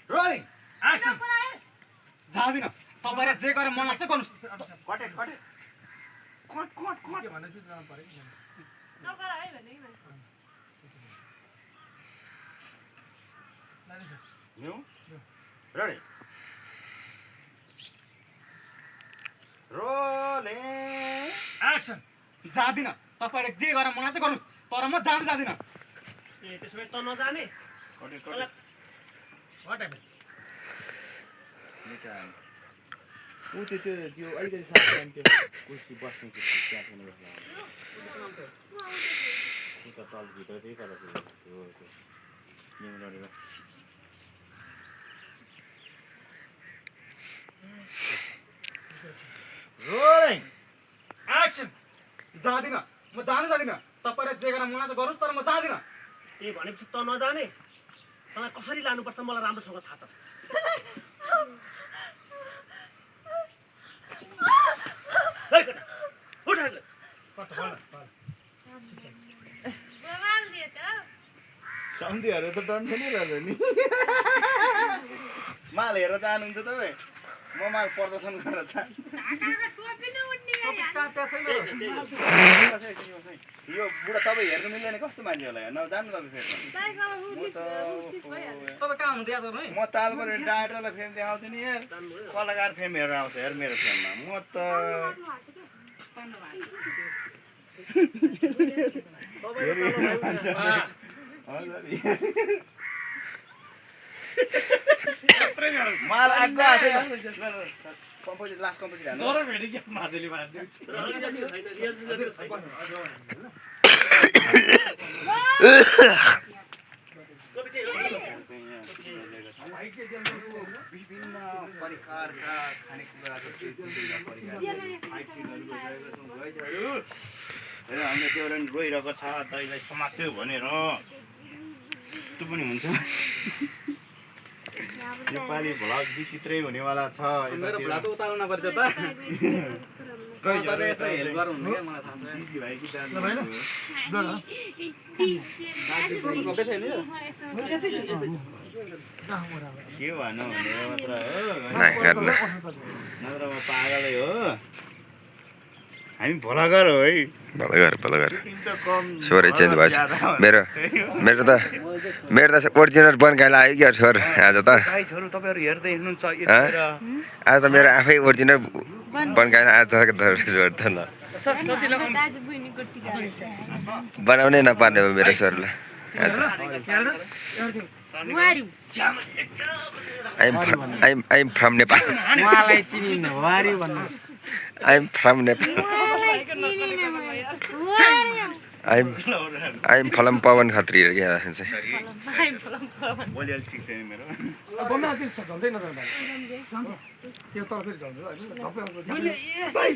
Rolling action जादिन तपाईले जे गरे मन लाग्छ गर्नुस् कटे कटे कट कट कट के भन्ने चाहिँ जान पर्यो नि नगर है भने न्यू रेडी रोलिङ एक्सन जादिन तपाईले जे गरे मन लाग्छ गर्नुस् तर म जादिन ए त्यसो भए त नजाने कटे कटे व्हाट ह्यापन निकाल ऊ त्यो अलिकति साथी अनि त्यो कुर्सी बस्ने कुर्सी त्यहाँ पनि बस्ला उता तलभित्र त्यही कलर त्यो न्युमरेर रोलिङ एक्सन जादिन म जादिन तपाईले जे गरे मन लाग्छ गर्नुस् तर म जादिन ए भनेपछि त नजाने तँलाई कसरी लानुपर्छ मलाई राम्रोसँग थाहा छ है केटा, उठ अहिले। कट होला बवाल दियो त सन्धिहरू त डन्ठे नै रहेछ नि माल हेरेर जानुहुन्छ तपाईँ म माल प्रदर्शन गरेर जान्छु ढाकाको टोपी न उड्ने यो बुढा तपाईँ हेर्नु मिल्दैन कस्तो मान्छे होला हेर्न जानु तपाईँ फेरि तपाईँ कहाँ हुनु याद गर्नु है म तालबाट डाक्टरलाई फेम देखाउँछु नि यार कलाकार फेम हेरेर आउँछ हेर मेरो फेममा म त माल आएको कम्पोजिट लास्ट कम्पोजिट हाल्नु तर भेटे के माधुली मार्दै विभिन्न परिकारका खानेकुराहरू हामीले त्यो रोइरहेको छ दहीलाई समात्यो भनेर त्यो पनि हुन्छ नेपाली भ्लग विचित्रै हुनेवाला छ मेरो भ्लग त उताल्नु नपर्छ त हेल्प गर्नुहुन्न क्या मलाई थाहा छ दिदी भाइ कि दाजु ल गब्बे थियो नि के भन्नु भनेर मात्र हो नाही गर्न नत्र म पागलै हो हामी भ्लगर हो है भलो गर तिमी त कम स्वर चेन्ज भएछ मेरो त ओरिजिनल बनगाइला आयो क्या स्वर आज त गाइजहरु तपाईहरु हेर्दै हुनुहुन्छ यतिखेर आज त मेरो आफै ओरिजिनल बनगाइला आज स्वर त ल दाजु बहिनीको टिका बनाउनै नपर्ने हो मेरो स्वरलाई आज वारी आइम फ्रम नेपाल उहाँलाई चिनिन्न वारी भन्नु आइम फ्रम नेपाल उहाँलाई चिनिन वारी आइम फलम पवन खत्री हो क्या भाइ फलम पवन बोली अलि ठिक छैन मेरो बन्दा त्यो झल्दै नजानु त्यो तल फेरि झल्दै होइन